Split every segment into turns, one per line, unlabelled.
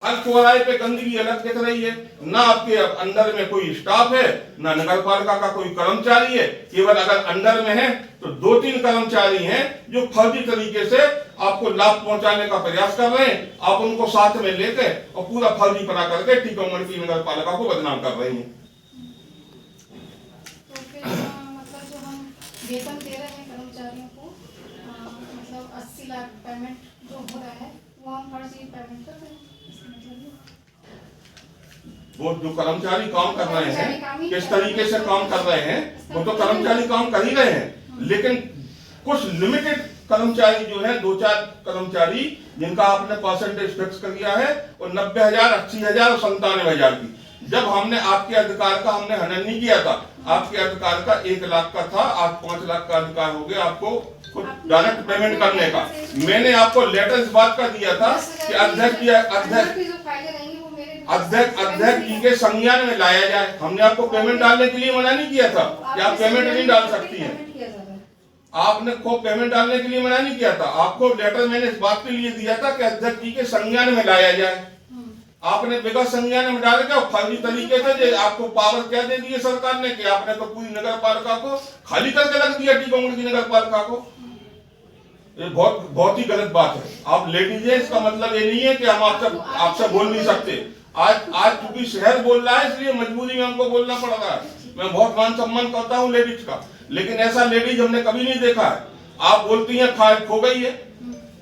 हर चौराहे पे गंदगी अलग दिख रही है, ना आपके अंदर में कोई स्टाफ है, ना नगर पालिका का कोई कर्मचारी है। केवल अगर अंदर में है तो 2-3 कर्मचारी हैं जो फर्जी तरीके से आपको लाभ पहुंचाने का प्रयास कर रहे हैं। आप उनको साथ में लेके और पूरा फर्जी पना करके टीकमगढ़ की नगर पालिका को बदनाम कर रही हैं।
तो फिर मतलब जो हम वेतन दे रहे हैं कर्मचारियों को, मतलब 80 लाख पेमेंट जो हो रहा है वो हम फर्जी पेमेंट कर रहे हैं, इसका मतलब ये।
वो जो कर्मचारी काम कर रहे हैं, किस तरीके से काम कर रहे हैं, वो तो कर्मचारी काम कर ही रहे हैं, लेकिन कुछ लिमिटेड कर्मचारी जो है, 2-4 कर्मचारी जिनका आपने परसेंटेज फिक्स कर दिया है, और 90,000, 80,000 और 97,000 की। जब हमने आपके अधिकार का हमने हनन नहीं किया था, आपके अधिकार का 1 लाख का था, आज 5 लाख का अधिकार हो गया आपको डायरेक्ट पेमेंट करने का। मैंने आपको लेटर इस बात का दिया था कि अध्यक्ष जी के संज्ञान में लाया जाए। हमने आपको पेमेंट डालने के लिए मना नहीं किया था कि आप पेमेंट नहीं डाल सकती हैं। आपने को पेमेंट डालने के लिए मना नहीं किया था। आपको लेटर मैंने इस बात के लिए दिया था कि अध्यक्ष जी के संज्ञान में लाया जाए। आपने बिना संज्ञान में डाल के फर्जी तरीके से आपको पावर क्या दे दी है सरकार ने कि आपने तो पूरी नगर पालिका को खाली करके रख दिया, टीकमगढ़ की नगर पालिका को। ये बहुत ही गलत बात है। आप ले लीजिए, इसका मतलब ये नहीं है कि हम आपसे बोल नहीं सकते। आज चूंकि शहर बोल रहा है इसलिए मजबूरी में हमको बोलना पड़ रहा है। मैं बहुत मान सम्मान करता हूँ लेडीज का, लेकिन ऐसा लेडीज हमने कभी नहीं देखा है। आप बोलती हैं फाइल खो गई है,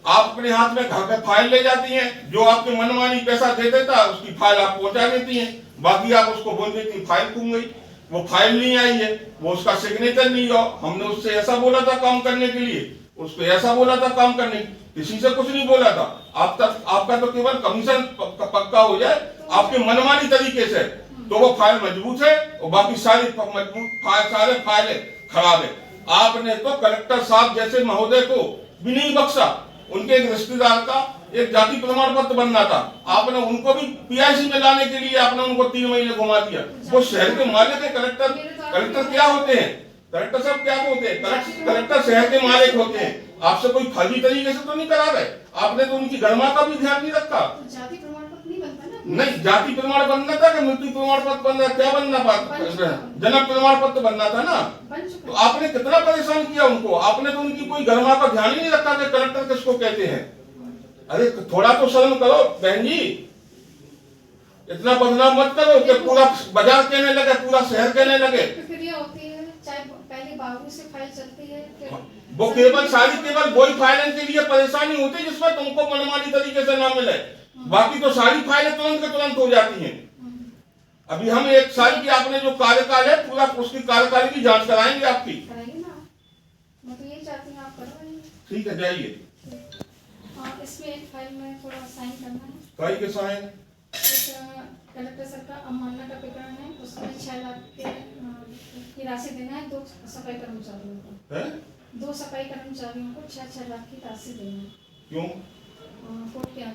आप अपने हाथ में घर पे फाइल ले जाती हैं, जो आपके मनमानी पैसा दे देता है उसकी फाइल आप पहुंचा देती हैं, बाकी आप उसको बोल देती फाइल खो गई। वो फाइल नहीं आई है, वो उसका सिग्नेचर नहीं हो, हमने उससे ऐसा बोला था काम करने के लिए, उसको ऐसा बोला था काम करने, किसी से कुछ नहीं बोला था। आपका तो केवल कमीशन पक्का हो जाए आपके मनमानी तरीके से, तो वो फाइल मजबूत है और बाकी सारी सारे फाइलें खराब है। आपने तो कलेक्टर साहब जैसे महोदय को भी नहीं बख्शा। उनके एक रिश्तेदार का एक जाति प्रमाण पत्र बनना था, आपने उनको भी पीआईसी में लाने के लिए आपने उनको 3 महीने घुमा दिया। वो शहर के मालिक है। कलेक्टर क्या होते हैं? कलेक्टर साहब क्या होते हैं? कलेक्टर शहर के मालिक होते हैं। आपसे कोई फर्जी तरीके से तो नहीं करा रहे। आपने तो उनकी गरिमा का भी ध्यान नहीं रखा।
जाति प्रमाण पत्र नहीं बनता ना?
नहीं, जाति प्रमाण बनना था कि मृत्यु प्रमाण पत्र बनना, क्या बनना था? जन्म प्रमाण पत्र बनना था ना। तो आपने कितना परेशान किया उनको। आपने तो उनकी कोई गरिमा का ध्यान ही नहीं रखा कि कलेक्टर किसको कहते हैं। अरे थोड़ा तो शर्म करो बहन जी, इतना बदनाम मत करो कि पूरा बाजार कहने लगे, पूरा शहर कहने लगे।
प्रक्रिया होती है, चाहे पहले बाबू से फाइल चलती है,
वो केवल वही फाइलें के लिए परेशानी होती है जिसमें तुमको मनमानी तरीके से ना मिले, बाकी तो सारी फाइलें तुरंत के तुरंत हो जाती हैं। अभी हम 1 साल की आपने जो कार्यकाल है पूरा उसकी कार्यकाल की जांच कराएंगे आपकी।
कराइए ना, मैं तो ये चाहती हूँ आप करवाइए।
ठीक है, जाइए।
इसमें एक फाइल में थोड़ा साइन करना है।
फाइल के साइन
कलेक्टर सर का अवमानना का प्रकरण है, उसमें 6 लाख की राशि देना है 2 सफाई कर्मचारियों को। 2 सफाई कर्मचारियों को 6 लाख की राशि देना है।
क्यों?
कोर्ट के आगे